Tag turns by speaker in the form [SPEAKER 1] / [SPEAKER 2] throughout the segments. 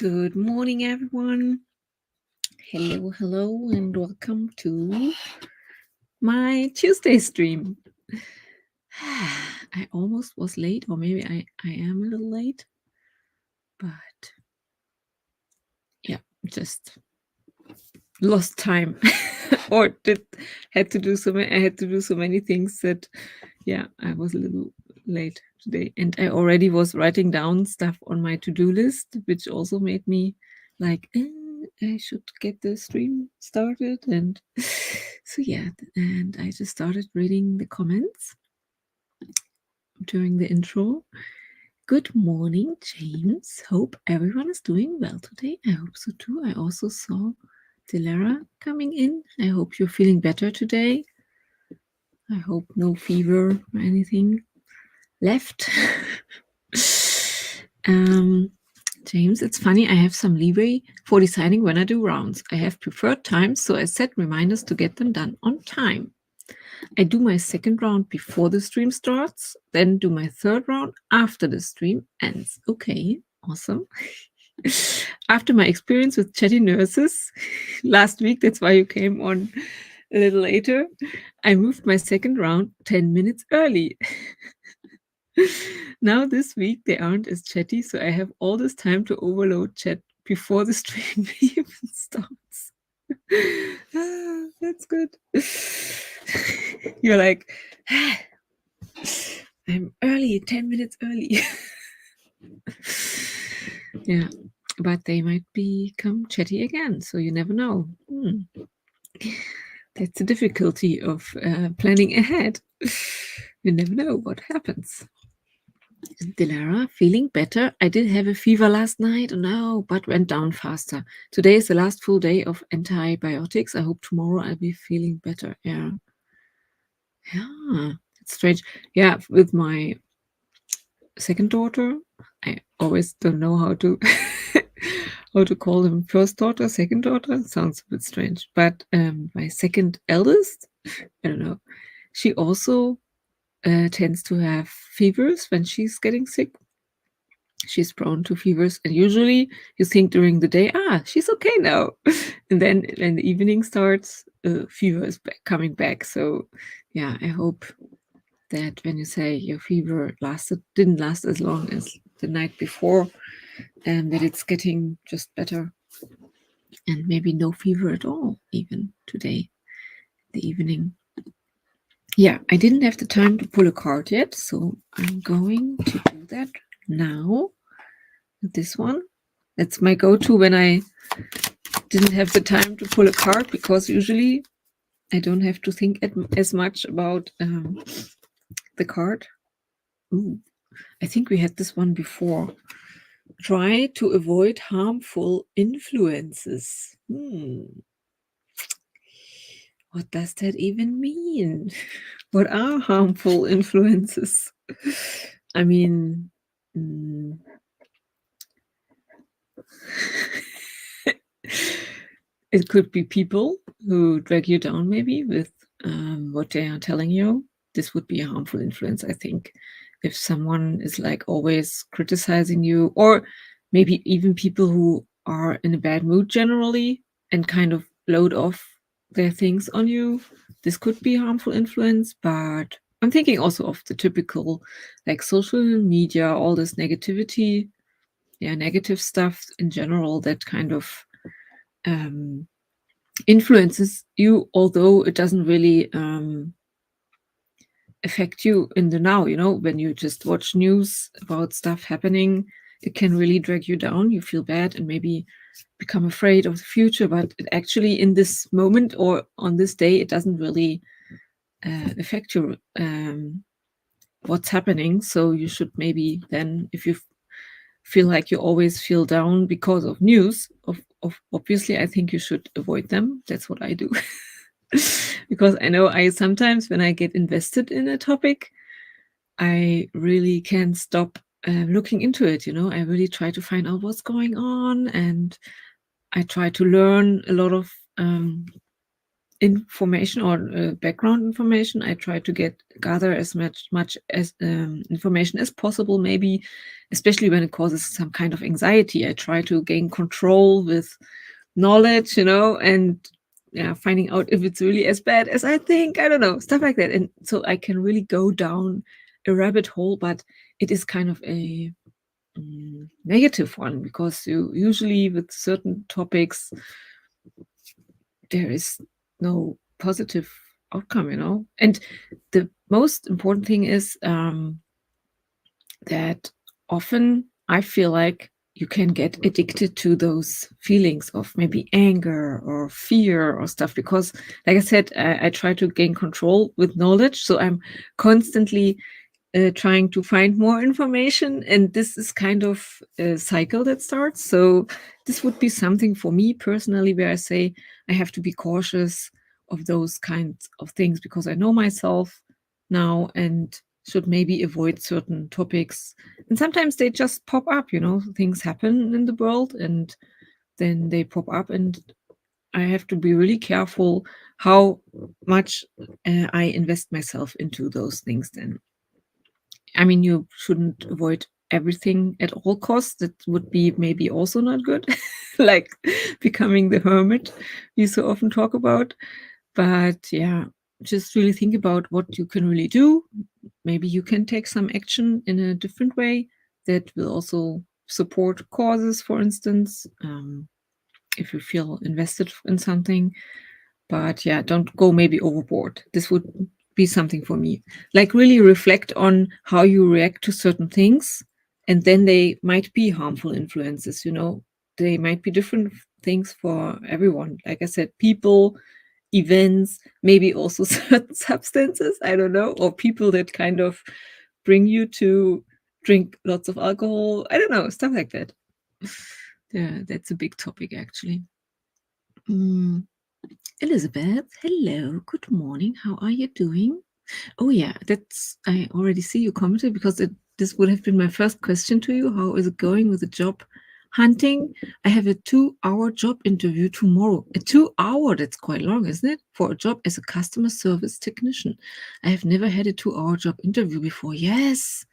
[SPEAKER 1] Good morning, everyone. Hello, and welcome to my Tuesday stream. I almost was late, or maybe I am a little late, but yeah, just lost time or had to do so many things that I was a little late today, and I already was writing down stuff on my to-do list, which also made me like I should get the stream started. And so and I just started reading the comments during the intro. Good morning, James. Hope everyone is doing well today. I hope so too. I also saw Dilara coming in. I hope you're feeling better today. I hope no fever or anything left. James, it's funny, I have some leeway for deciding when I do rounds. I have preferred times, so I set reminders to get them done on time. I do my second round before the stream starts, then do my third round after the stream ends. Okay, awesome. After my experience with chatty nurses last week, that's why you came on a little later, I moved my second round 10 minutes early. Now this week they aren't as chatty, so I have all this time to overload chat before the stream even starts. That's good. You're like, I'm early, 10 minutes early. Yeah, but they might become chatty again, so you never know. That's the difficulty of planning ahead. You never know what happens. Dilara, feeling better? I did have a fever last night, no, but went down faster. Today is the last full day of antibiotics. I hope tomorrow I'll be feeling better. Yeah, it's strange. Yeah, with my second daughter, I always don't know how to how to call them. First daughter, second daughter. It sounds a bit strange. But my second eldest, I don't know. She also tends to have fevers when she's getting sick. She's prone to fevers, and usually you think during the day, she's okay now, and then when the evening starts, fever is coming back. So yeah, I hope that when you say your fever didn't last as long as the night before, and that it's getting just better, and maybe no fever at all even today, the evening. Yeah, I didn't have the time to pull a card yet, so I'm going to do that now. This one, that's my go-to when I didn't have the time to pull a card, because usually I don't have to think as much about the card. Ooh, I think we had this one before. Try to avoid harmful influences. What does that even mean? What are harmful influences? I mean, it could be people who drag you down, maybe with what they are telling you. This would be a harmful influence, I think. If someone is like always criticizing you, or maybe even people who are in a bad mood generally and kind of load off their things on you, this could be harmful influence. But I'm thinking also of the typical like social media, all this negativity, negative stuff in general that kind of influences you, although it doesn't really affect you in the now. When you just watch news about stuff happening, it can really drag you down. You feel bad and maybe become afraid of the future, but it actually in this moment or on this day, it doesn't really affect you what's happening. So you should maybe then, if you feel like you always feel down because of news, obviously I think you should avoid them. That's what I do. Because I know I sometimes, when I get invested in a topic, I really can't stop looking into it. I really try to find out what's going on, and I try to learn a lot of information or background information. I try to gather as much as information as possible, maybe especially when it causes some kind of anxiety. I try to gain control with knowledge, and finding out if it's really as bad as I think. I don't know, stuff like that. And so I can really go down a rabbit hole, but it is kind of a negative one, because you usually with certain topics there is no positive outcome. And the most important thing is that often I feel like you can get addicted to those feelings of maybe anger or fear or stuff, because like I said, I try to gain control with knowledge, so I'm constantly trying to find more information, and this is kind of a cycle that starts. So this would be something for me personally where I say I have to be cautious of those kinds of things, because I know myself now and should maybe avoid certain topics. And sometimes they just pop up, things happen in the world and then they pop up, and I have to be really careful how much I invest myself into those things then. I mean, you shouldn't avoid everything at all costs. That would be maybe also not good, like becoming the hermit we so often talk about. But yeah, just really think about what you can really do. Maybe you can take some action in a different way that will also support causes, for instance, if you feel invested in something. But yeah, don't go maybe overboard. This would be something for me. Like really reflect on how you react to certain things, and then they might be harmful influences. They might be different things for everyone. Like I said, people, events, maybe also certain substances, I don't know, or people that kind of bring you to drink lots of alcohol. I don't know, stuff like that. Yeah, that's a big topic actually. Elizabeth, hello, good morning. How are you doing? Oh yeah, I already see you commented, because this would have been my first question to you. How is it going with the job hunting? I have a 2-hour job interview tomorrow. A 2-hour, that's quite long, isn't it? For a job as a customer service technician. I have never had a 2-hour job interview before. Yes.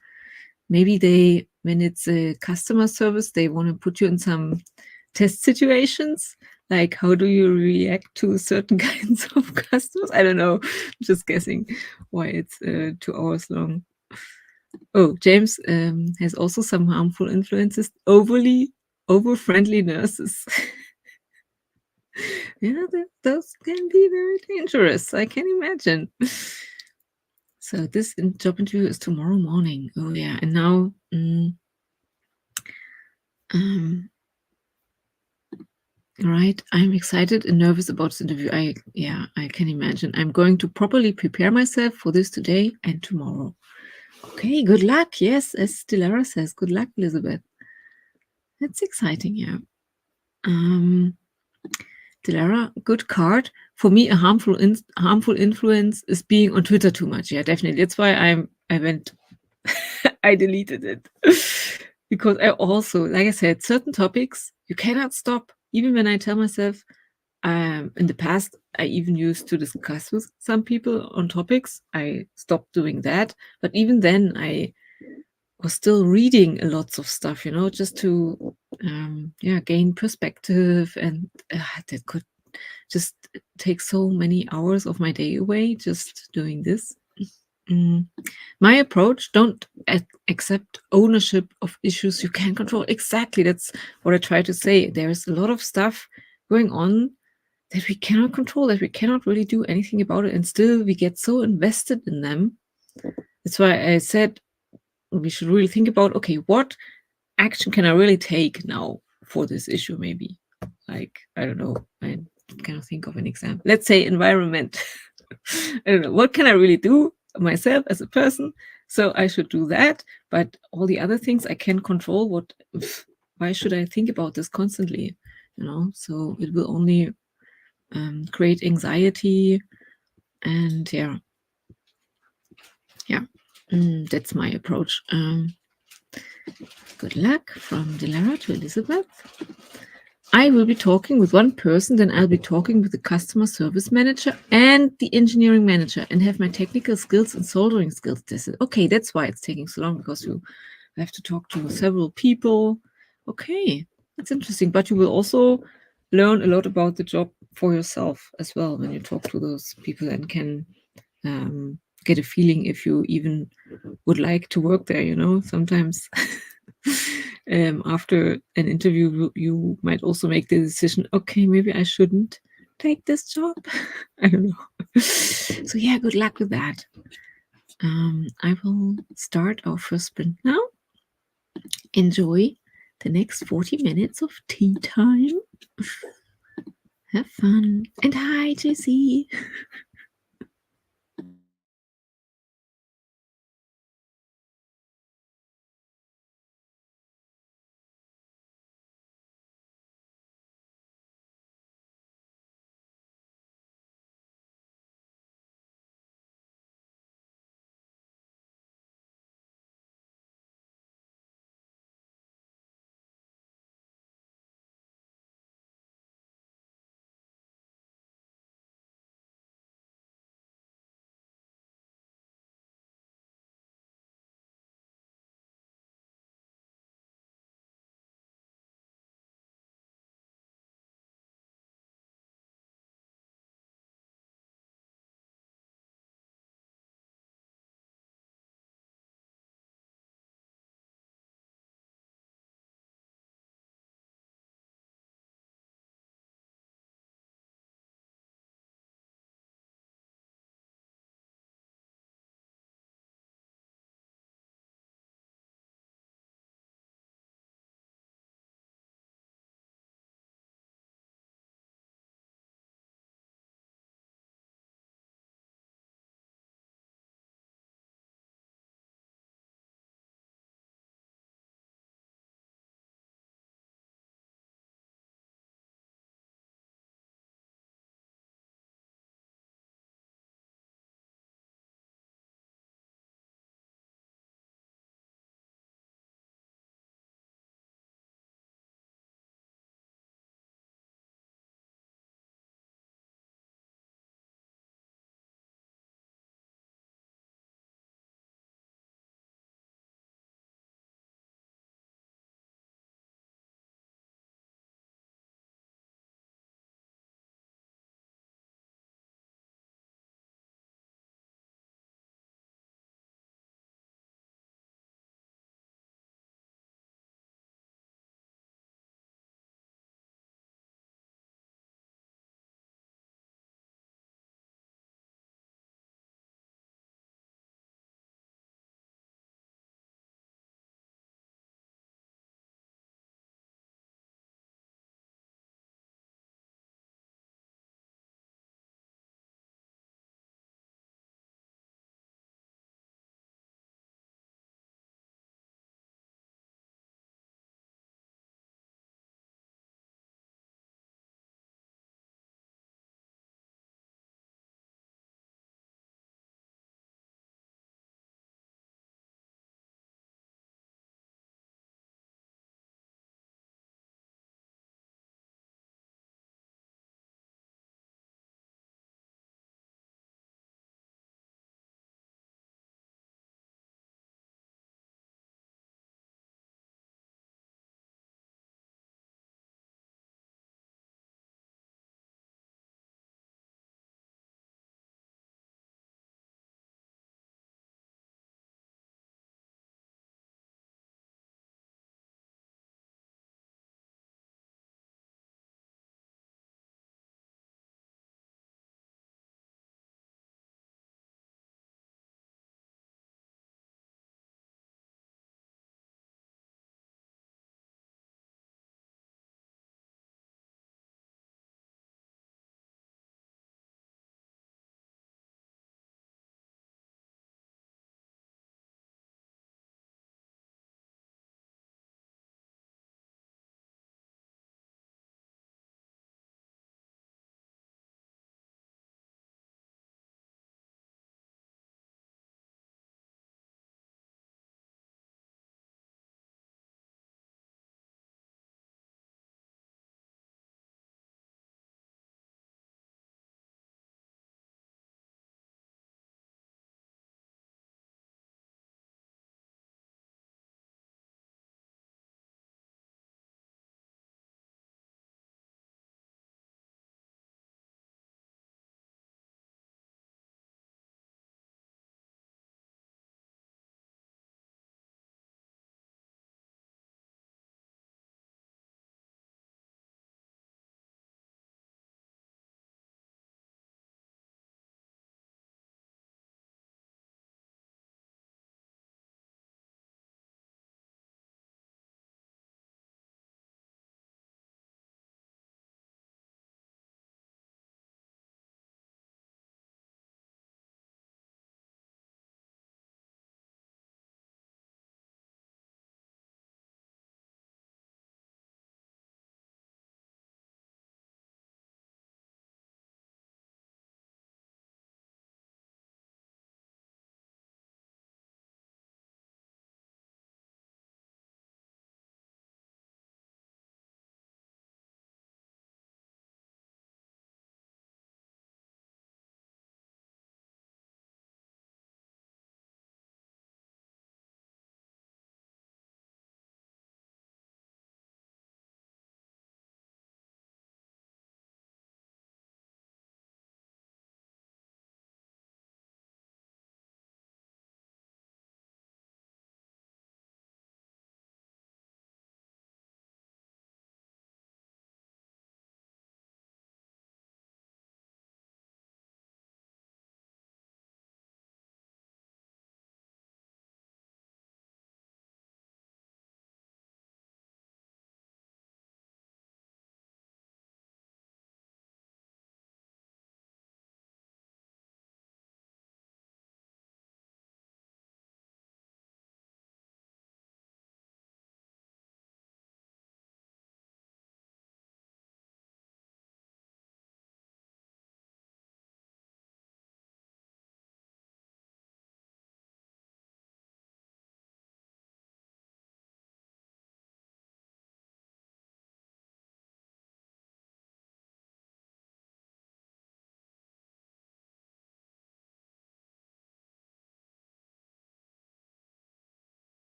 [SPEAKER 1] Maybe when it's a customer service, they want to put you in some test situations. Like, how do you react to certain kinds of customers? I don't know. I'm just guessing why it's 2 hours long. Oh, James has also some harmful influences. Over friendly nurses. Yeah, those can be very dangerous. I can imagine. So this job interview is tomorrow morning. Oh yeah, and now. Right. I'm excited and nervous about this interview. I can imagine. I'm going to properly prepare myself for this today and tomorrow. Okay, good luck. Yes, as Dilara says, good luck, Elizabeth. That's exciting, yeah. Dilara, good card. For me, a harmful influence is being on Twitter too much. Yeah, definitely. That's why I deleted it. Because I also, like I said, certain topics you cannot stop. Even when I tell myself, in the past, I even used to discuss with some people on topics. I stopped doing that. But even then, I was still reading a lots of stuff, just to gain perspective. And that could just take so many hours of my day away just doing this. My approach, don't accept ownership of issues you can't control. Exactly, that's what I try to say. There's a lot of stuff going on that we cannot control, that we cannot really do anything about it, and still we get so invested in them. That's why I said we should really think about, okay, what action can I really take now for this issue? Maybe, like, I don't know, I cannot think of an example. Let's say environment. I don't know, what can I really do myself as a person? So I should do that, but all the other things I can control. Why should I think about this constantly? So it will only create anxiety. And that's my approach. Good luck from Dilara to Elizabeth. I will be talking with one person, then I'll be talking with the customer service manager and the engineering manager and have my technical skills and soldering skills tested. Okay, that's why it's taking so long, because you have to talk to several people. Okay, that's interesting. But you will also learn a lot about the job for yourself as well when you talk to those people and can get a feeling if you even would like to work there. Sometimes after an interview, you might also make the decision, okay, maybe I shouldn't take this job. I don't know. So yeah, good luck with that. I will start our first sprint now. Enjoy the next 40 minutes of tea time. Have fun. And hi, JC.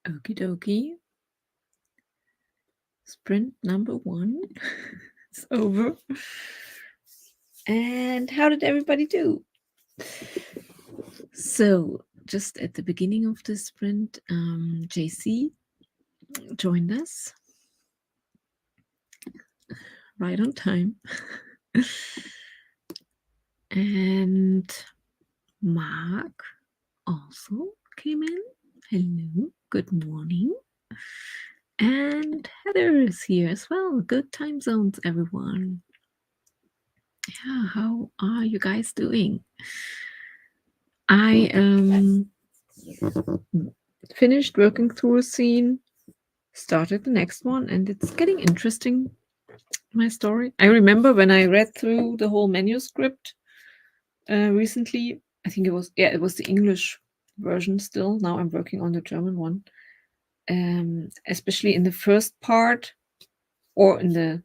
[SPEAKER 1] Okie dokie. Sprint number 1 is over. And how did everybody do? So, just at the beginning of the sprint, JC joined us right on time. And Mark also came in. Hello, good morning. And Heather is here as well. Good time zones, everyone. Yeah, how are you guys doing? I finished working through a scene, started the next one, and it's getting interesting, my story. I remember when I read through the whole manuscript recently, I think it was the English version still. Now I'm working on the German one. Especially in the first part, or in the,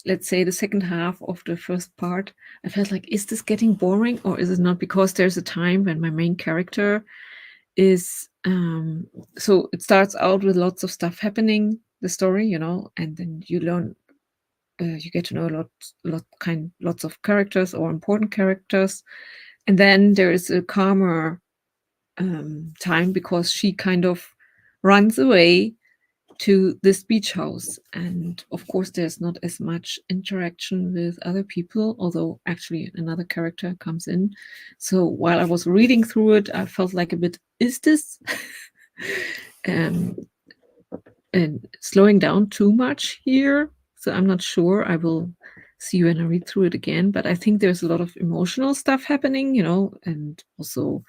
[SPEAKER 1] let's say, the second half of the first part, I felt like, is this getting boring or is it not? Because there's a time when my main character is so it starts out with lots of stuff happening, the story, and then you learn, you get to know lots of characters or important characters, and then there is a calmer time because she kind of runs away to this beach house, and of course there's not as much interaction with other people, although actually another character comes in. So while I was reading through it, I felt like a bit, is this and slowing down too much here? So I'm not sure. I will see when I read through it again, but I think there's a lot of emotional stuff happening, and also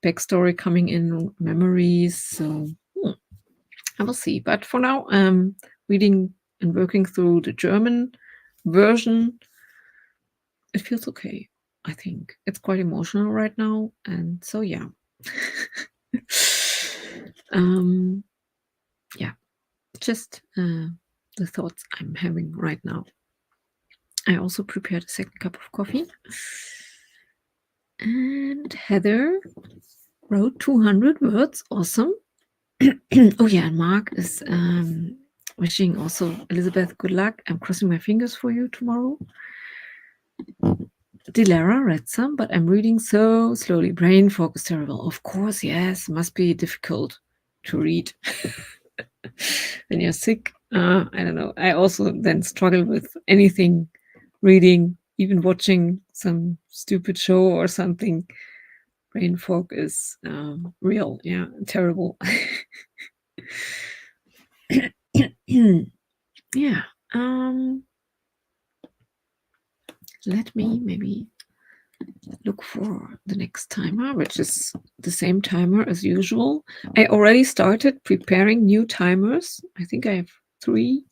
[SPEAKER 1] backstory coming in, memories. So I will see. But for now, reading and working through the German version, it feels okay. I think it's quite emotional right now, and so yeah. Yeah, just the thoughts I'm having right now. I also prepared a second cup of coffee. And Heather wrote 200 words. Awesome. Oh yeah, and Mark is wishing also Elizabeth good luck. I'm crossing my fingers for you tomorrow. Dilara read some, but I'm reading so slowly. Brain fog is terrible. Of course, yes, must be difficult to read when you're sick. I don't know. I also then struggle with anything, reading, even watching some stupid show or something. Brain fog is real. Yeah, terrible. Yeah. Let me maybe look for the next timer, which is the same timer as usual. I already started preparing new timers. I think I have 3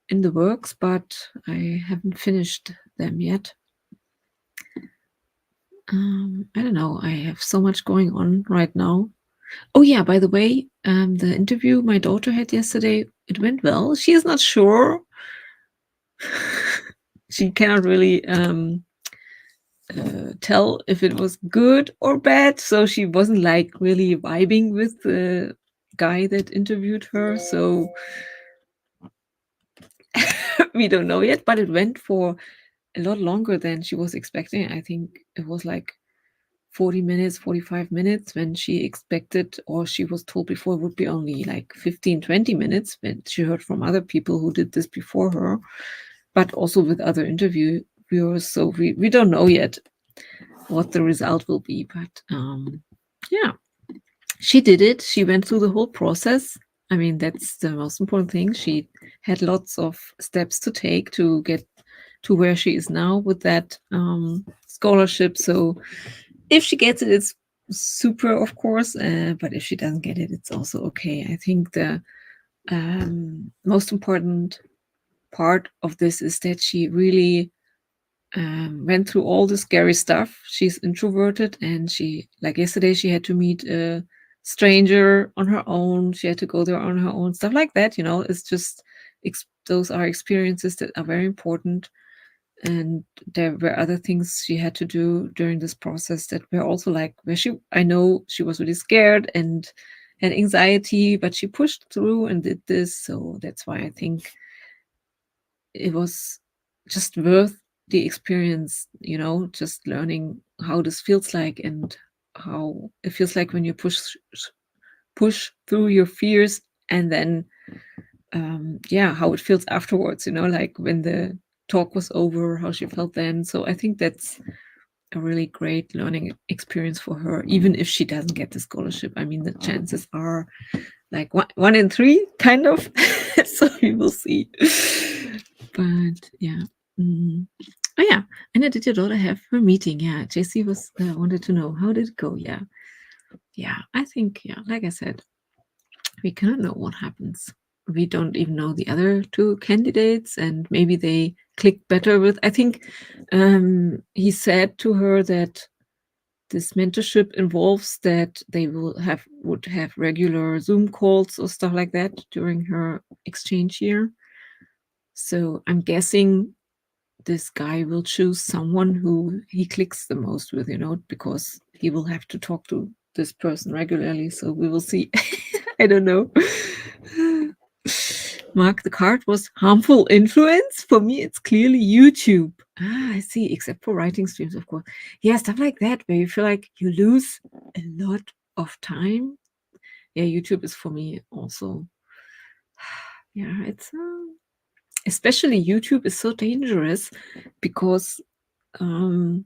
[SPEAKER 1] in the works, but I haven't finished them yet. I don't know. I have so much going on right now. Oh yeah, by the way, the interview my daughter had yesterday, it went well. She is not sure. She cannot really tell if it was good or bad, so she wasn't like really vibing with the guy that interviewed her. So we don't know yet, but it went for a lot longer than she was expecting. I think it was like 40 minutes, 45 minutes, when she expected, or she was told before, it would be only like 15, 20 minutes, when she heard from other people who did this before her, but also with other interviewers. So we don't know yet what the result will be, but yeah, she did it. She went through the whole process. I mean, that's the most important thing. She had lots of steps to take to get to where she is now with that scholarship. So if she gets it, it's super, of course. But if she doesn't get it, it's also okay. I think the most important part of this is that she really went through all the scary stuff. She's introverted, and she, like yesterday, she had to meet a stranger on her own. She had to go there on her own, stuff like that. It's just those are experiences that are very important. And there were other things she had to do during this process that were also like, I know she was really scared and had anxiety, but she pushed through and did this. So that's why I think it was just worth the experience, just learning how this feels like and how it feels like when you push through your fears, and then how it feels afterwards, like when the talk was over, how she felt then. So I think that's a really great learning experience for her, even if she doesn't get the scholarship. I mean, the chances are like one in three, kind of. So we will see. But yeah. Oh yeah. And did your daughter have her meeting? Yeah. JC was wanted to know, how did it go? Yeah. Yeah. I think, like I said, we cannot know what happens. We don't even know the other two candidates, and maybe they click better with. I think he said to her that this mentorship involves that they would have regular Zoom calls or stuff like that during her exchange year. So I'm guessing this guy will choose someone who he clicks the most with, because he will have to talk to this person regularly. So we will see. I don't know. Mark, the card was harmful influence. For me, it's clearly YouTube. I see, except for writing streams, of course. Yeah, stuff like that, where you feel like you lose a lot of time. Yeah, YouTube is for me also. Yeah, it's especially YouTube is so dangerous because you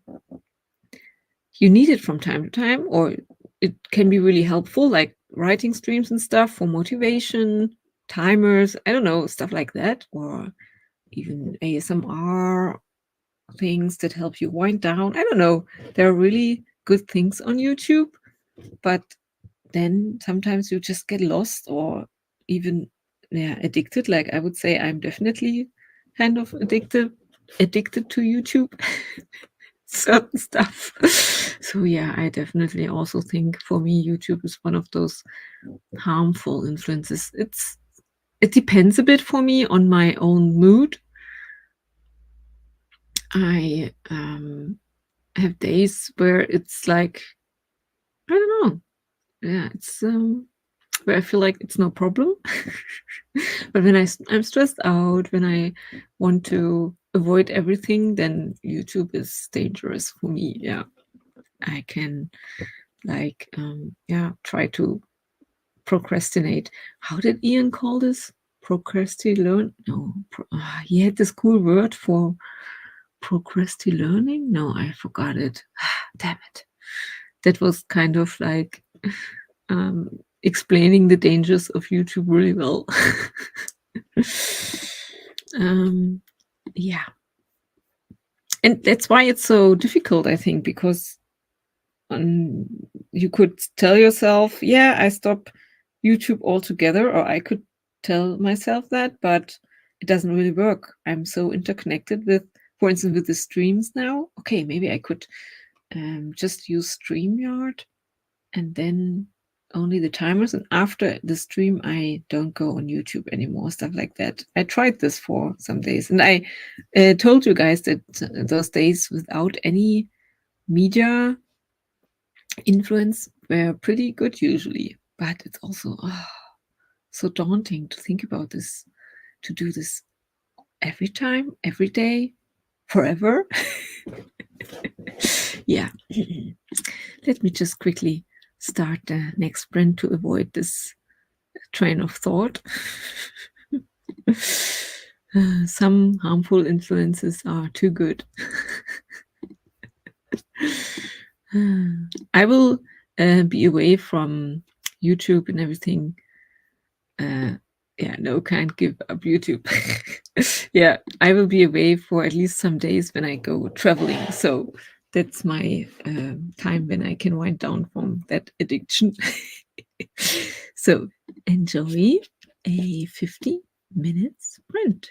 [SPEAKER 1] need it from time to time, or it can be really helpful, like writing streams and stuff for motivation, timers, I don't know, stuff like that, or even ASMR things that help you wind down. I don't know. There are really good things on YouTube, but then sometimes you just get lost or even addicted. Like I would say I'm definitely kind of addicted to YouTube. Certain stuff. So yeah, I definitely also think for me YouTube is one of those harmful influences. It depends a bit for me on my own mood. I have days where it's like, I don't know. Yeah, it's where I feel like it's no problem. But when I'm stressed out, when I want to avoid everything, then YouTube is dangerous for me. Yeah, I can like try to procrastinate. How did Ian call this? Procrastinate? No, he had this cool word for procrastinating. No, I forgot it. Damn it. That was kind of like explaining the dangers of YouTube really well. Yeah. And that's why it's so difficult, I think, because you could tell yourself, yeah, I stop YouTube altogether, or I could tell myself that, but it doesn't really work. I'm so interconnected with, for instance, with the streams now. Okay, maybe I could just use StreamYard and then only the timers, and after the stream I don't go on YouTube anymore, stuff like that. I tried this for some days, and I told you guys that those days without any media influence were pretty good usually, but it's also so daunting to think about this, to do this every time, every day, forever. Yeah. Let me just quickly start the next sprint to avoid this train of thought. Some harmful influences are too good. I will be away from YouTube and everything. No, can't give up YouTube. Yeah, I will be away for at least some days when I go traveling. So that's my time when I can wind down from that addiction. So enjoy a 50-minute sprint.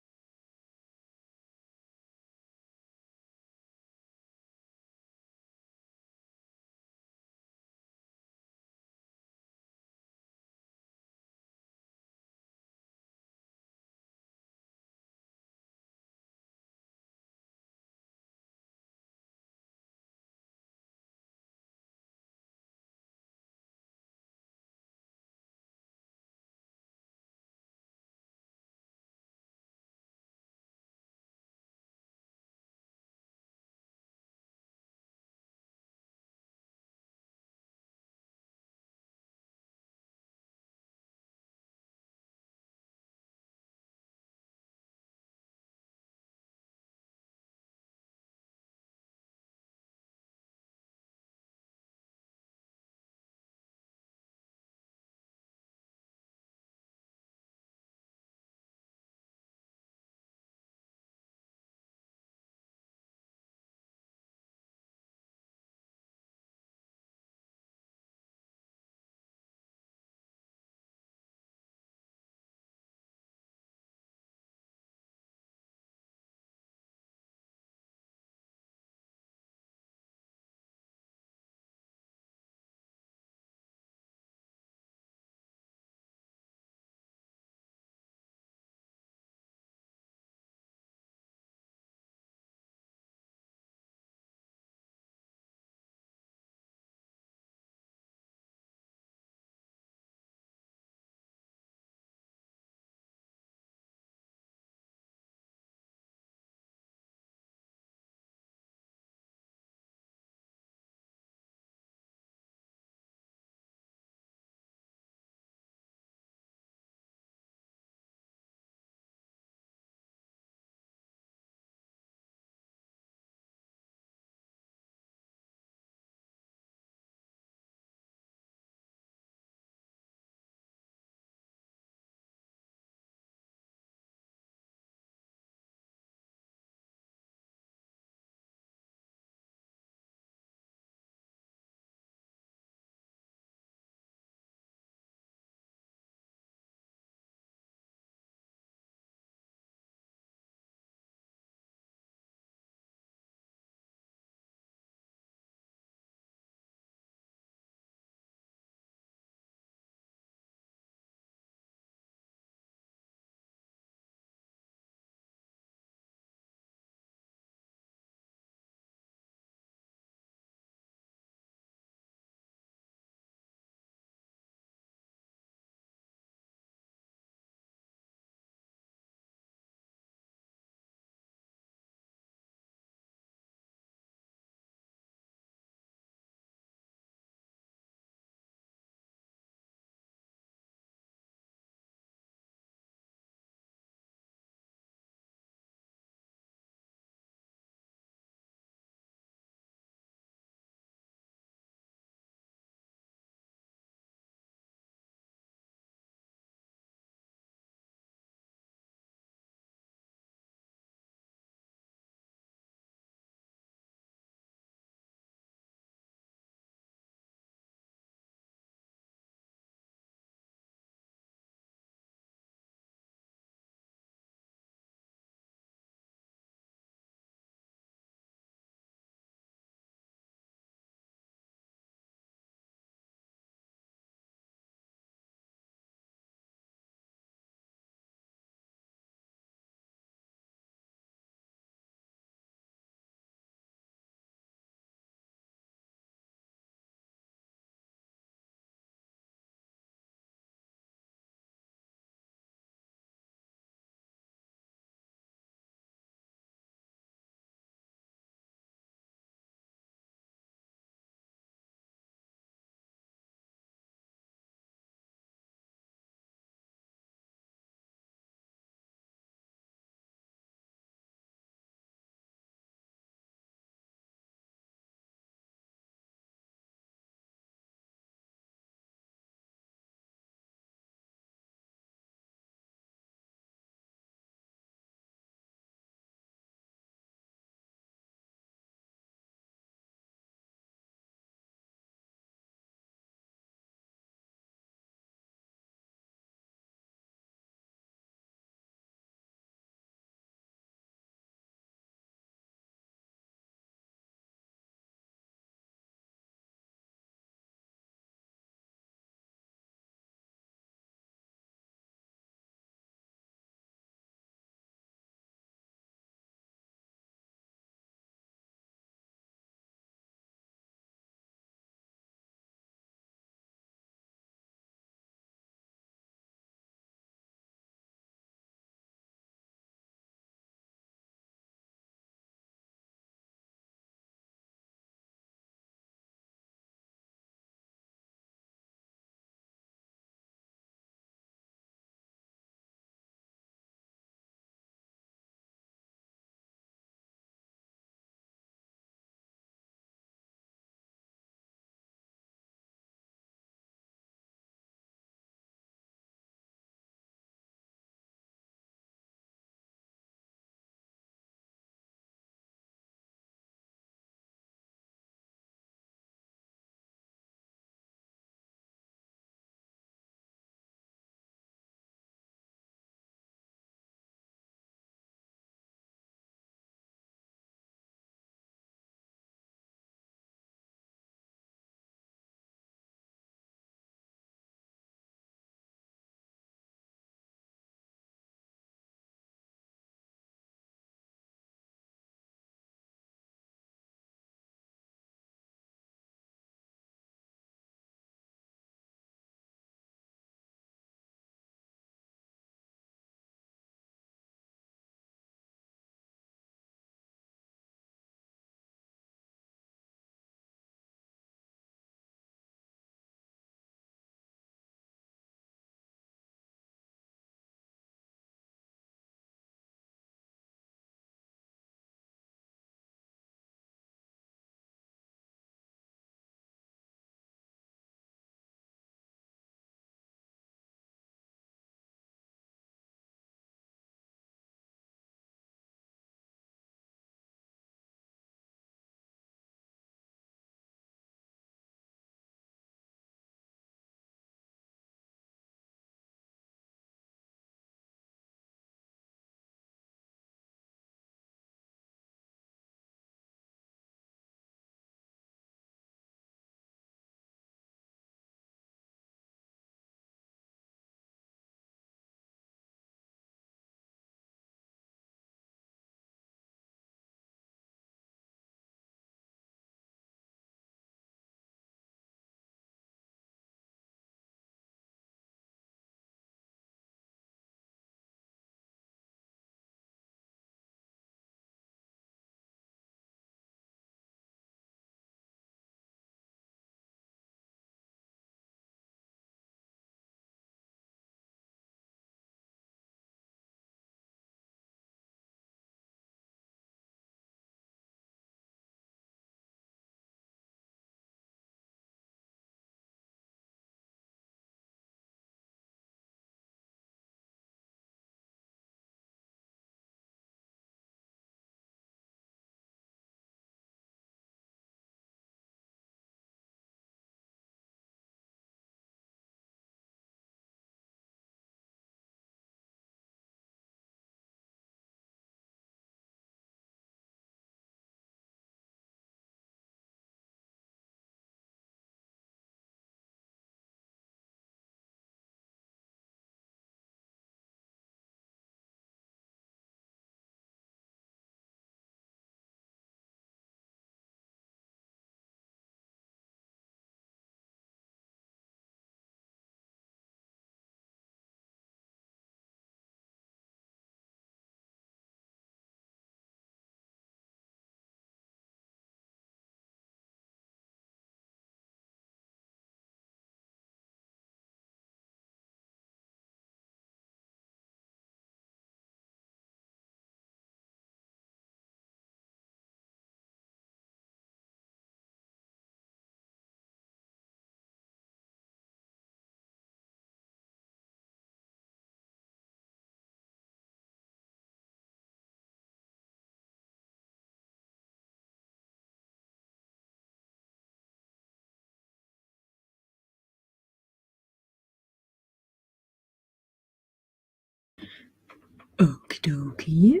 [SPEAKER 1] dokie.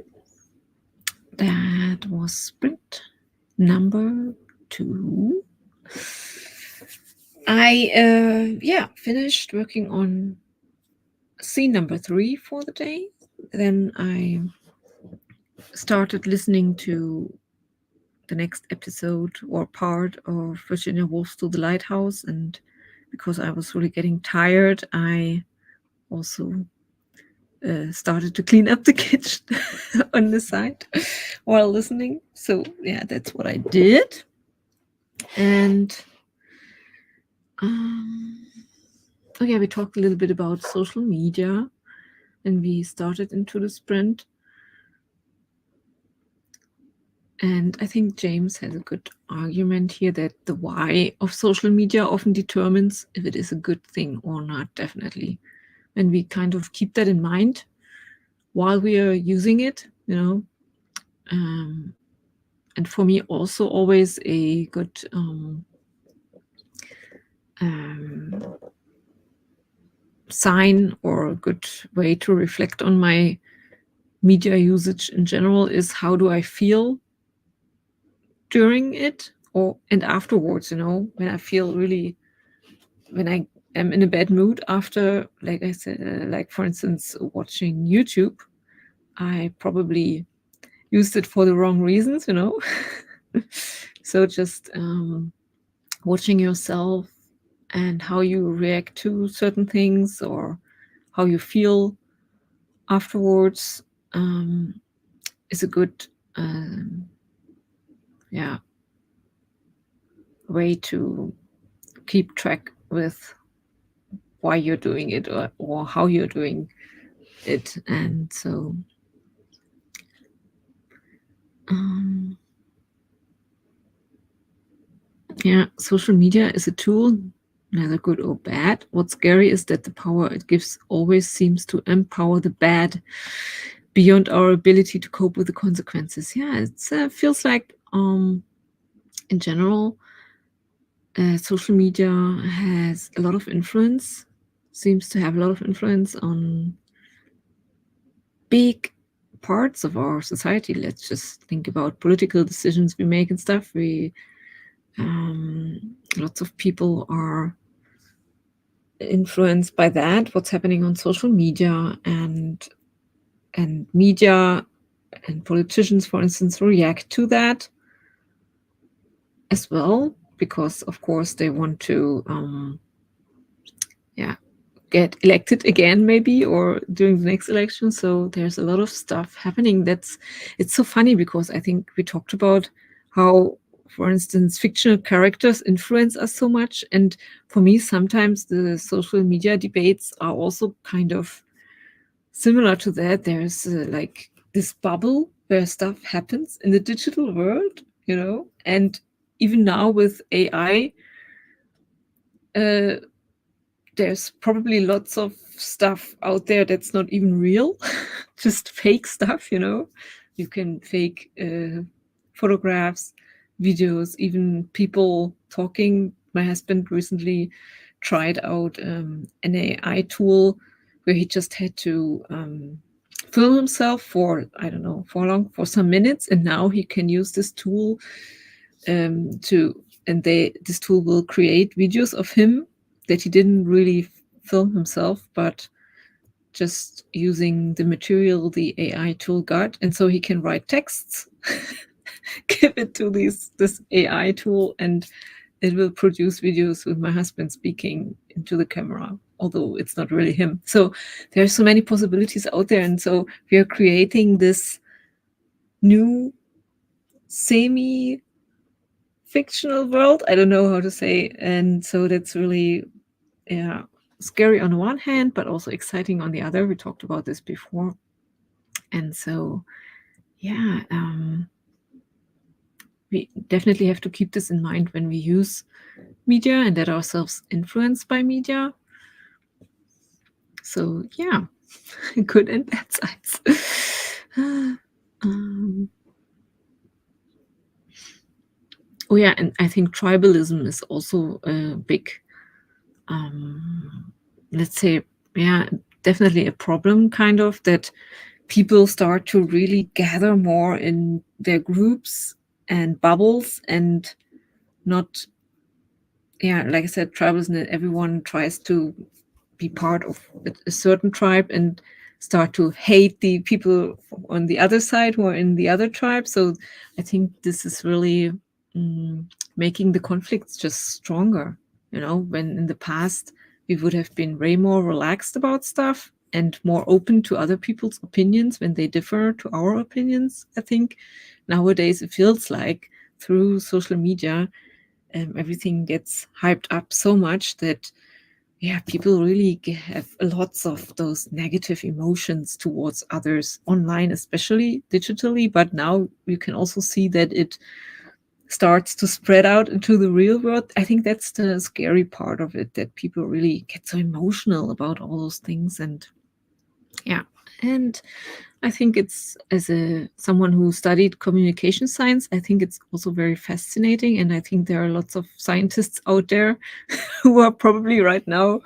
[SPEAKER 1] That was sprint number 2. I finished working on scene number 3 for the day. Then I started listening to the next episode or part of Virginia Woolf's To the Lighthouse, and because I was really getting tired, I also started to clean up the kitchen on the side while listening. So yeah, that's what I did. And we talked a little bit about social media, and we started into the sprint. And I think James has a good argument here that the why of social media often determines if it is a good thing or not, definitely. And we kind of keep that in mind while we are using it, you know. And for me, also always a good sign or a good way to reflect on my media usage in general is how do I feel during it and afterwards, you know, when I feel really, when I am in a bad mood after, like I said, like for instance, watching YouTube, I probably used it for the wrong reasons, you know. So just watching yourself and how you react to certain things or how you feel afterwards is a good way to keep track with why you're doing it or how you're doing it. And so social media is a tool, neither good or bad. What's scary is that the power it gives always seems to empower the bad beyond our ability to cope with the consequences. Yeah, it feels like in general social media has a lot of influence, seems to have a lot of influence on big parts of our society. Let's just think about political decisions we make and stuff. Lots of people are influenced by that, what's happening on social media, and media and politicians, for instance, react to that as well, because of course they want to get elected again, maybe, or during the next election. So there's a lot of stuff happening. It's so funny because I think we talked about how, for instance, fictional characters influence us so much. And for me, sometimes the social media debates are also kind of similar to that. There's like this bubble where stuff happens in the digital world, you know, and even now with AI, there's probably lots of stuff out there that's not even real, just fake stuff, you know. You can fake photographs, videos, even people talking. My husband recently tried out an AI tool where he just had to film himself for, I don't know, for some minutes, and now he can use this tool this tool will create videos of him that he didn't really film himself, but just using the material the AI tool got. And so he can write texts, give it to this AI tool, and it will produce videos with my husband speaking into the camera, although it's not really him. So there are so many possibilities out there. And so we are creating this new semi-fictional world. I don't know how to say. And so that's really scary on the one hand, but also exciting on the other. We talked about this before. And so, we definitely have to keep this in mind when we use media and let ourselves influenced by media. So, good and bad sides. And I think tribalism is also a big, let's say, definitely a problem, kind of, that people start to really gather more in their groups and bubbles and not, yeah, like I said, tribals, and everyone tries to be part of a certain tribe and start to hate the people on the other side who are in the other tribe. So I think this is really making the conflicts just stronger. When in the past we would have been way more relaxed about stuff and more open to other people's opinions when they differ to our opinions. I think nowadays it feels like through social media, everything gets hyped up so much that, yeah, people really have lots of those negative emotions towards others online, especially digitally. But now you can also see that it starts to spread out into the real world. I think that's the scary part of it, that people really get so emotional about all those things. And yeah, and I think it's, as someone who studied communication science, I think it's also very fascinating. And I think there are lots of scientists out there who are probably right now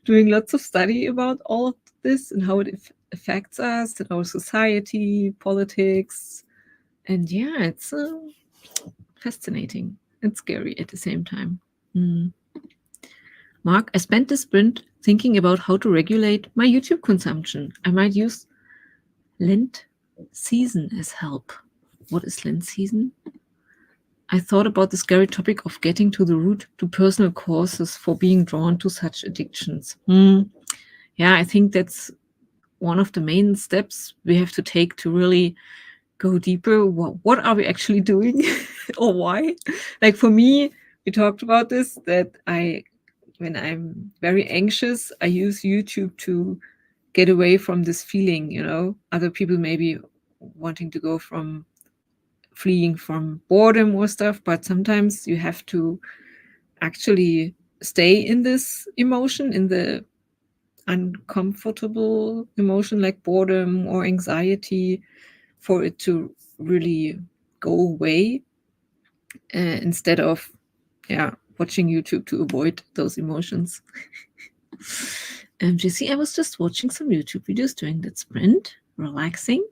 [SPEAKER 1] doing lots of study about all of this and how it affects us and our society, politics. And yeah, it's fascinating and scary at the same time. Mark, I spent the sprint thinking about how to regulate my YouTube consumption. I might use Lent season as help. What is Lent season? I thought about the scary topic of getting to the root to personal causes for being drawn to such addictions. Yeah, I think that's one of the main steps we have to take to really go deeper. What are we actually doing or why? Like for me, we talked about this, that when I'm very anxious, I use YouTube to get away from this feeling, other people maybe wanting to go from fleeing from boredom or stuff, but sometimes you have to actually stay in this emotion, in the uncomfortable emotion like boredom or anxiety, for it to really go away, instead of watching YouTube to avoid those emotions. JC, I was just watching some YouTube videos during that sprint, relaxing.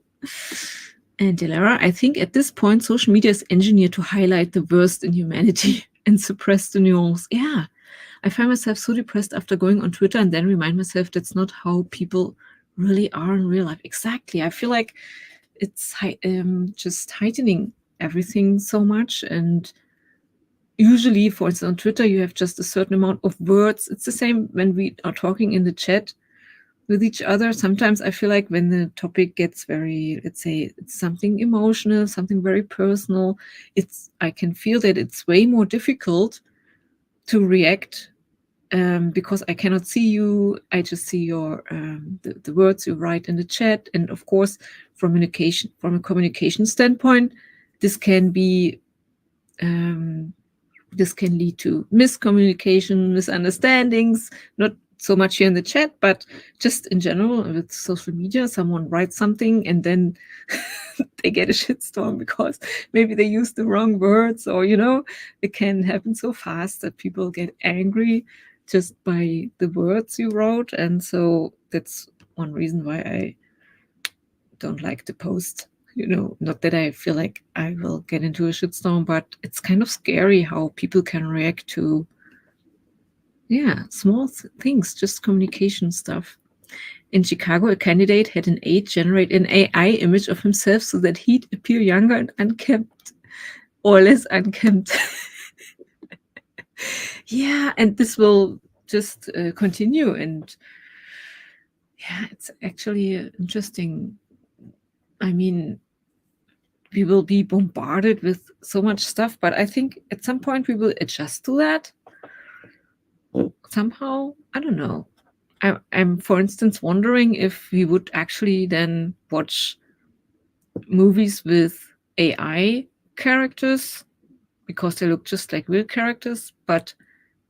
[SPEAKER 1] And Delara, I think at this point, social media is engineered to highlight the worst in humanity and suppress the nuance. Yeah, I find myself so depressed after going on Twitter and then remind myself that's not how people really are in real life. Exactly. I feel like it's just heightening everything so much. And usually, for instance, on Twitter, you have just a certain amount of words. It's the same when we are talking in the chat with each other. Sometimes I feel like when the topic gets very, let's say, it's something emotional, something very personal, I can feel that it's way more difficult to react, because I cannot see you. I just see your the words you write in the chat. And of course, from a communication standpoint, this can be this can lead to miscommunication, misunderstandings, not so much here in the chat, but just in general with social media. Someone writes something and then they get a shitstorm because maybe they use the wrong words, or it can happen so fast that people get angry just by the words you wrote. And so that's one reason why I don't like to post. Not that I feel like I will get into a shitstorm, but it's kind of scary how people can react to, small things, just communication stuff. In Chicago, a candidate had an aide generate an AI image of himself so that he'd appear younger and unkempt, or less unkempt. Yeah, and this will just continue. And yeah, it's actually interesting. I mean, we will be bombarded with so much stuff, but I think at some point we will adjust to that somehow. I don't know. I'm, for instance, wondering if we would actually then watch movies with AI characters because they look just like real characters, but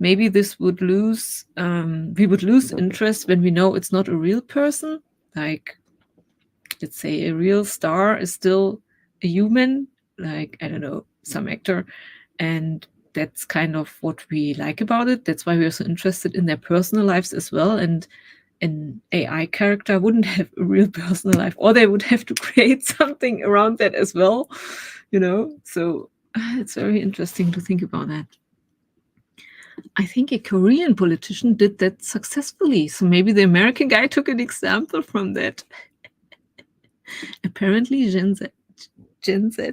[SPEAKER 1] maybe this would we would lose interest when we know it's not a real person. Like, let's say a real star is still a human, like, I don't know, some actor. And that's kind of what we like about it. That's why we're so interested in their personal lives as well. And an AI character wouldn't have a real personal life, or they would have to create something around that as well, So it's very interesting to think about that. I think a Korean politician did that successfully. So maybe the American guy took an example from that. Apparently, Gen Z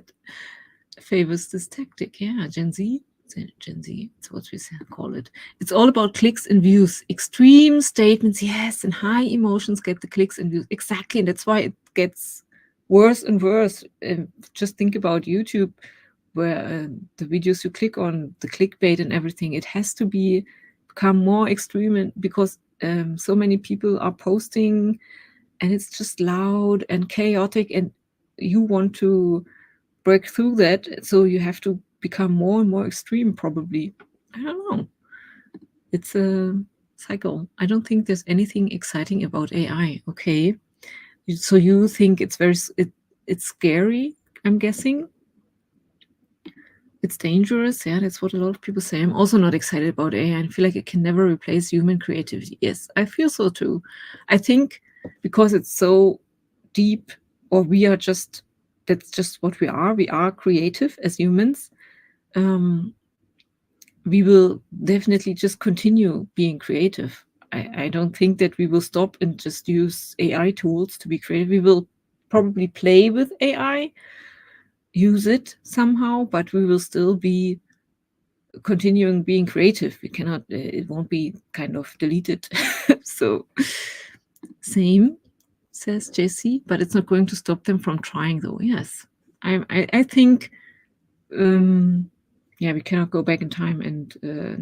[SPEAKER 1] favors this tactic. Yeah, Gen Z, it's what we call it. It's all about clicks and views. Extreme statements, yes, and high emotions get the clicks and views. Exactly, and that's why it gets worse and worse. Just think about YouTube, where the videos you click on, the clickbait and everything, it has to become more extreme, and because so many people are posting, and it's just loud and chaotic, and you want to break through that, so you have to become more and more extreme, probably. I don't know. It's a cycle. I don't think there's anything exciting about AI. Okay, so you think it's it's scary, I'm guessing. It's dangerous. Yeah, that's what a lot of people say. I'm also not excited about AI. I feel like it can never replace human creativity. Yes, I feel so too. I think because it's so deep, or that's just what we are. We are creative as humans. We will definitely just continue being creative. I don't think that we will stop and just use AI tools to be creative. We will probably play with AI, use it somehow, but we will still be continuing being creative. We cannot, it won't be kind of deleted. So, same, says JC, but it's not going to stop them from trying, though. Yes, I think, we cannot go back in time and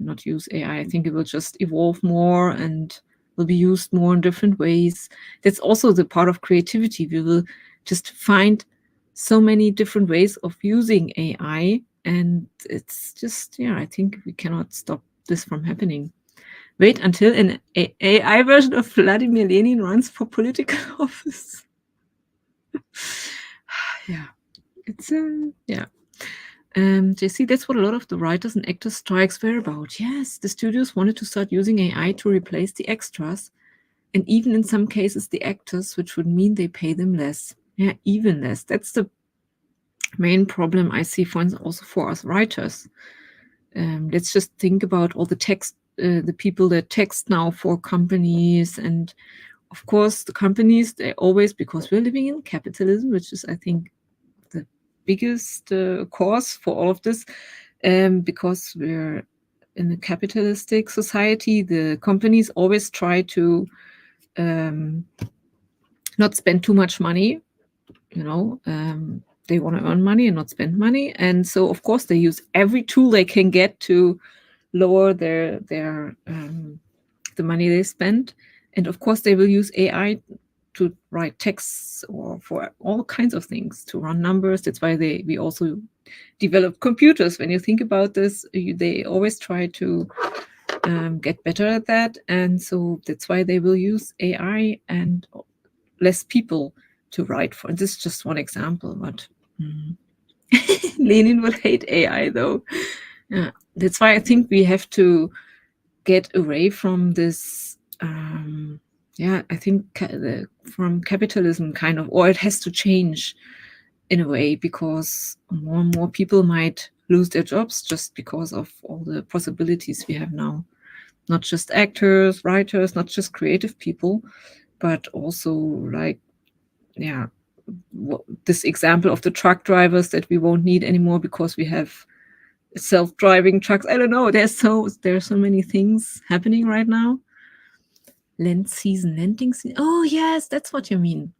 [SPEAKER 1] not use AI. I think it will just evolve more and will be used more in different ways. That's also the part of creativity. We will just find so many different ways of using AI, and it's just, I think we cannot stop this from happening. Wait until an AI version of Vladimir Lenin runs for political office. Yeah, it's JC, that's what a lot of the writers and actors strikes were about. Yes, the studios wanted to start using AI to replace the extras, and even in some cases the actors, which would mean they pay them less. Yeah, even less. That's the main problem I see, for instance, also for us writers. Let's just think about all the text, the people that text now for companies, and of course the companies, they always, because we're living in capitalism, which is, I think, the biggest cause for all of this, because we're in a capitalistic society, the companies always try to not spend too much money. They want to earn money and not spend money, and so of course they use every tool they can get to lower their the money they spend. And of course they will use AI to write texts, or for all kinds of things, to run numbers. That's why we also develop computers. When you think about this, they always try to get better at that, and so that's why they will use AI and less people to write for. And this is just one example, but Lenin would hate AI, though. Yeah, that's why I think we have to get away from this. I think from capitalism, kind of, or it has to change in a way, because more and more people might lose their jobs just because of all the possibilities we have now. Not just actors, writers, not just creative people, but also this example of the truck drivers that we won't need anymore because we have self-driving trucks. I don't know. There are so many things happening right now. Lending season. Oh yes, that's what you mean.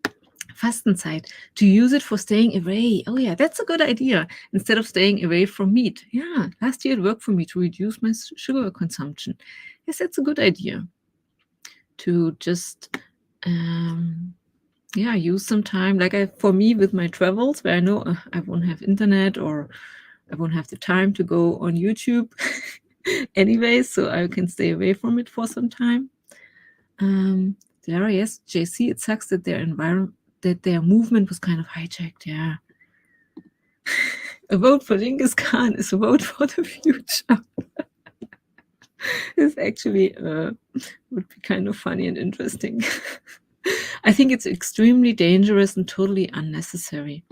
[SPEAKER 1] Fastenzeit, to use it for staying away. Oh yeah, that's a good idea. Instead of staying away from meat. Yeah, last year it worked for me to reduce my sugar consumption. Yes, that's a good idea. To just use some time, like for me with my travels, where I know I won't have internet, or I won't have the time to go on YouTube anyway, so I can stay away from it for some time. Yes, JC, it sucks that their movement was kind of hijacked. Yeah. A vote for Genghis Khan is a vote for the future. This actually would be kind of funny and interesting. I think it's extremely dangerous and totally unnecessary.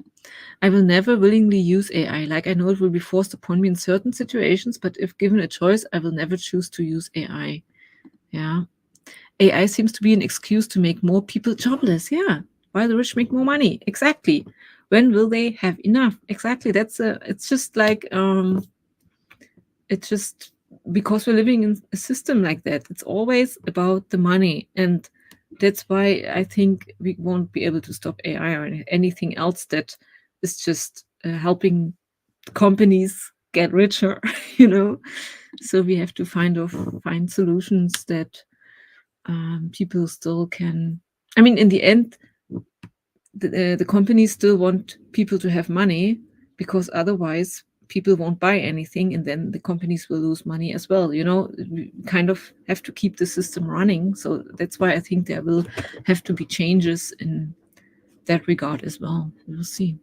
[SPEAKER 1] I will never willingly use AI. Like, I know it will be forced upon me in certain situations, but if given a choice, I will never choose to use AI. Yeah. AI seems to be an excuse to make more people jobless. Yeah. Why the rich make more money? Exactly. When will they have enough? Exactly. It's just like, it's just because we're living in a system like that. It's always about the money. And that's why I think we won't be able to stop AI or anything else that is just helping companies get richer, you know. So we have to find solutions that people still can. I mean, in the end, the companies still want people to have money, because otherwise people won't buy anything, and then the companies will lose money as well. You know, we kind of have to keep the system running. So that's why I think there will have to be changes in that regard as well. We'll see.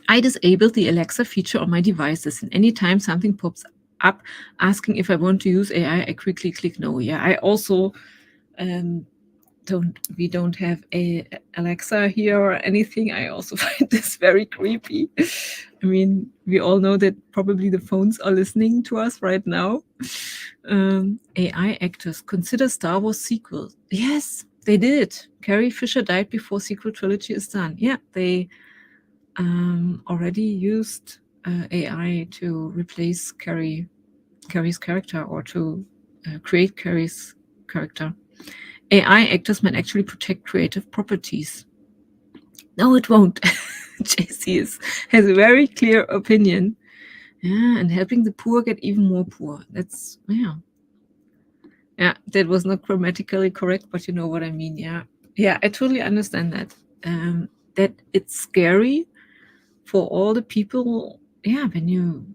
[SPEAKER 1] I disabled the Alexa feature on my devices, and anytime something pops up asking if I want to use AI, I quickly click no. Yeah, I also um, don't have a Alexa here or anything. I also find this very creepy. I mean, we all know that probably the phones are listening to us right now. AI actors consider Star Wars sequel. Yes, they did. Carrie Fisher died before sequel trilogy is done. Yeah, they already used AI to replace Carrie's character, or to create Carrie's character. AI actors might actually protect creative properties. No, it won't. has a very clear opinion. Yeah, and helping the poor get even more poor. That's, yeah. Yeah, that was not grammatically correct, but you know what I mean. Yeah. Yeah, I totally understand that. That it's scary for all the people. Yeah, when you,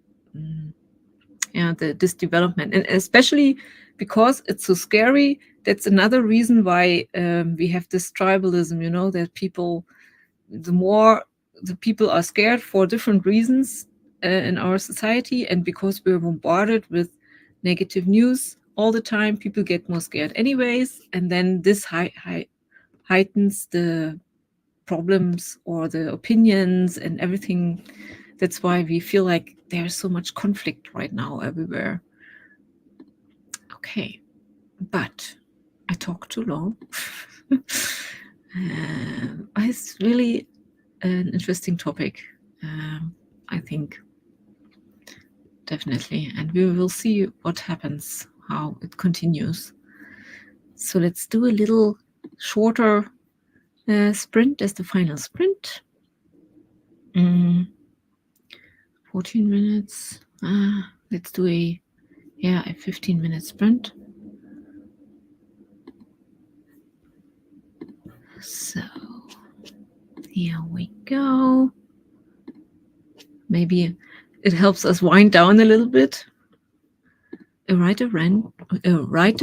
[SPEAKER 1] yeah, this development, and especially because it's so scary. That's another reason why we have this tribalism. You know, that people, the more the people are scared for different reasons in our society, and because we're bombarded with negative news all the time, people get more scared anyways, and then this heightens the problems or the opinions and everything. That's why we feel like there's so much conflict right now everywhere. Okay, but I talk too long. It's really an interesting topic, I think, definitely. And we will see what happens, how it continues. So let's do a little shorter sprint as the final sprint. 14 minutes. Let's do a 15-minute sprint. So here we go. Maybe it helps us wind down a little bit. A writer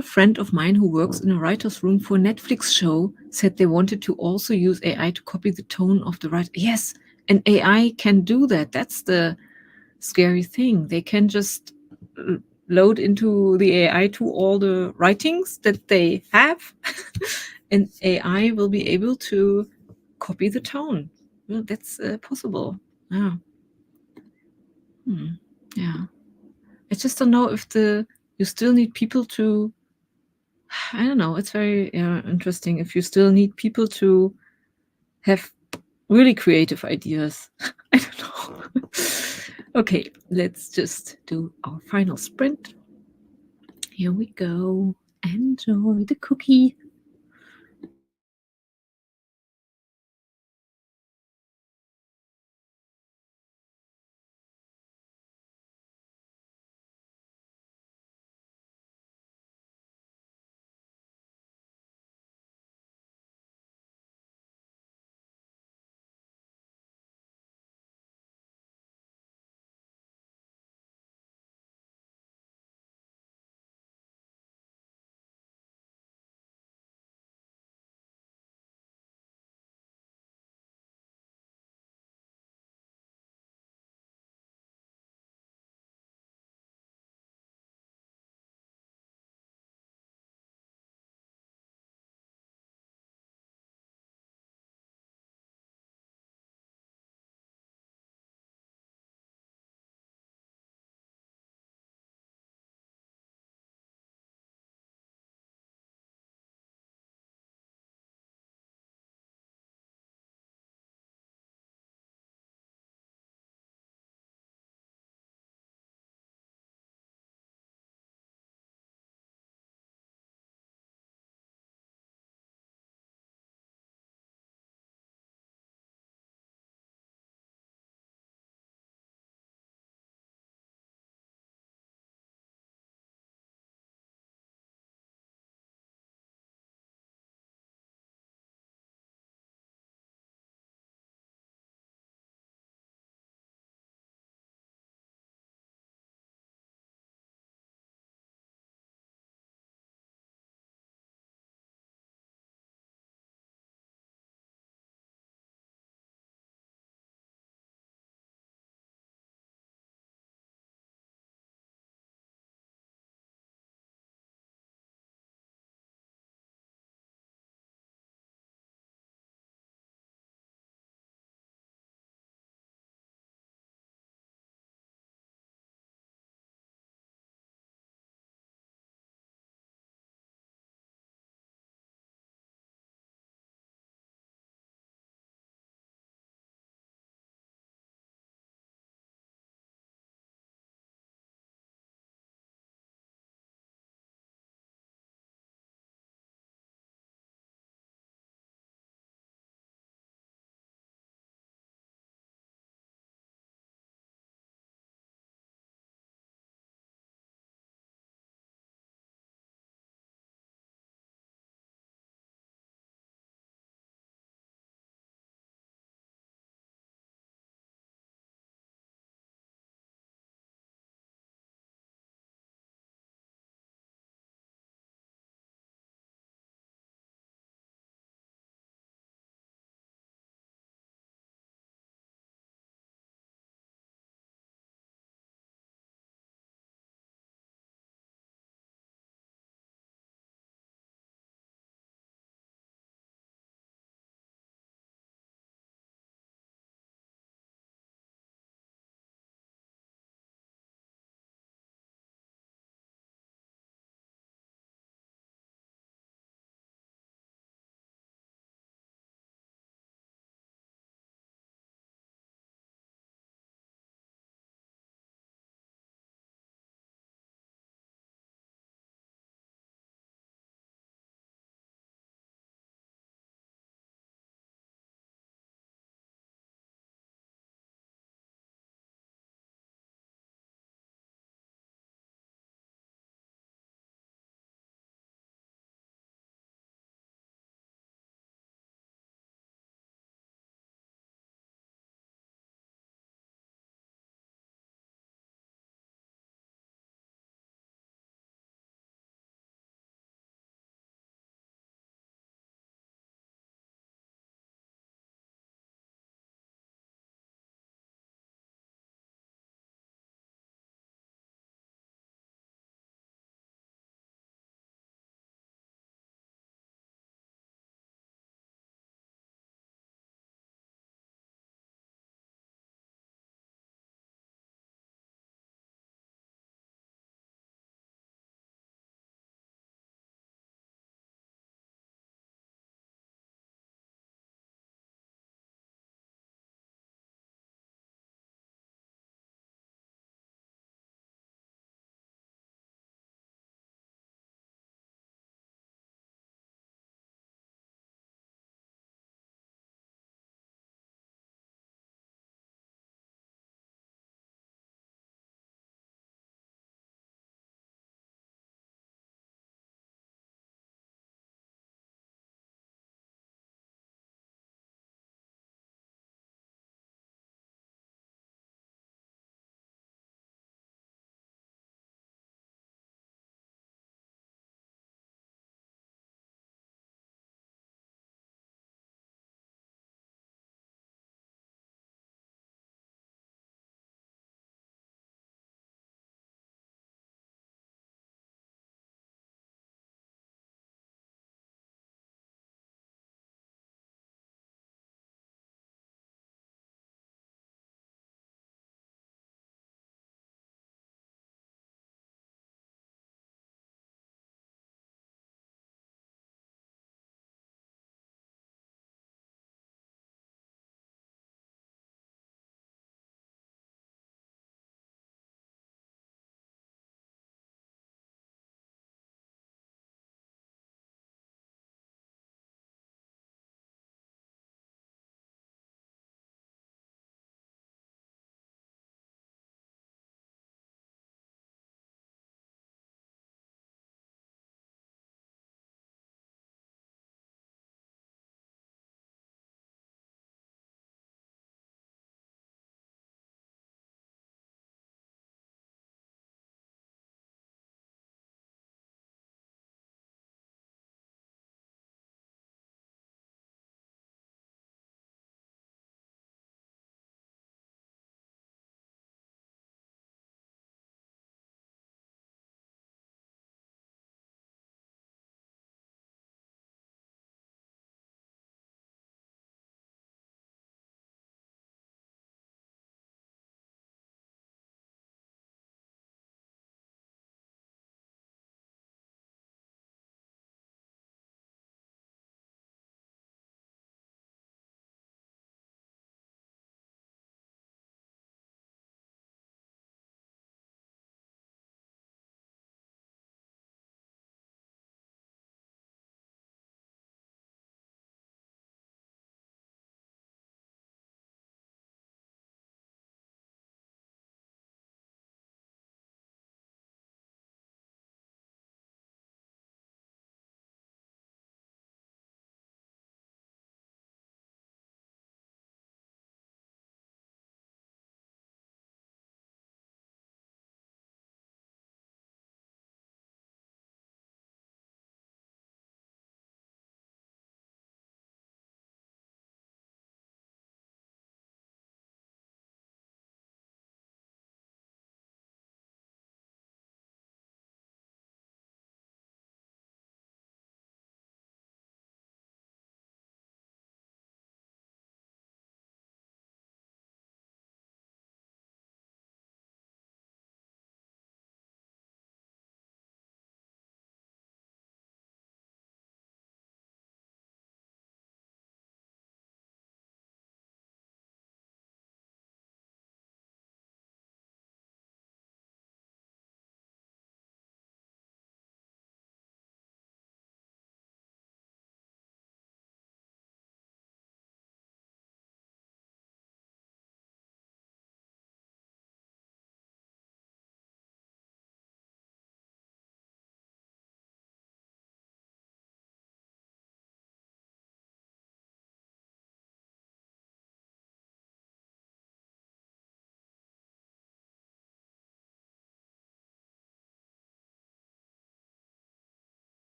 [SPEAKER 1] friend of mine who works in a writer's room for a Netflix show said they wanted to also use AI to copy the tone of the writer. Yes, and AI can do that. That's the scary thing. They can just load into the AI to all the writings that they have, and AI will be able to copy the tone. Well, that's possible. Yeah. Yeah. I just don't know if you still need people to. I don't know. It's very interesting if you still need people to have really creative ideas. I don't know. Okay, let's just do our final sprint. Here we go. Enjoy the cookie.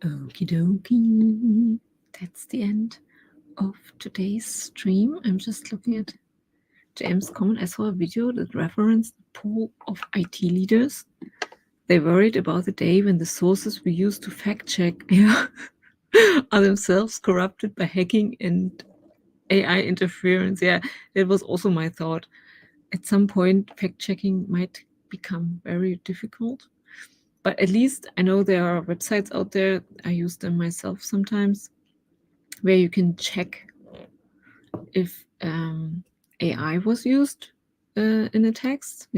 [SPEAKER 1] Okie dokie. That's the end of today's stream. I'm just looking at James' comment. I saw a video that referenced the poll of IT leaders. They worried about the day when the sources we use to fact check are themselves corrupted by hacking and AI interference. Yeah, that was also my thought. At some point, fact checking might become very difficult. But at least I know there are websites out there, I use them myself sometimes, where you can check if AI was used in a text,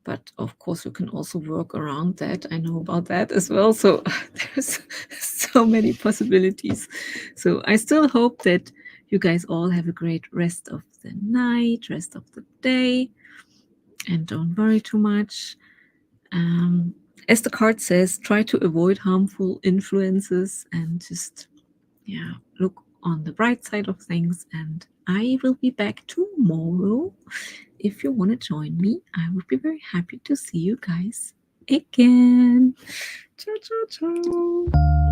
[SPEAKER 1] But of course, you can also work around that. I know about that as well. So there's so many possibilities. So I still hope that you guys all have a great rest of the night, rest of the day, and don't worry too much. As the card says, try to avoid harmful influences and just, look on the bright side of things. And I will be back tomorrow. If you want to join me, I would be very happy to see you guys again. Ciao, ciao, ciao.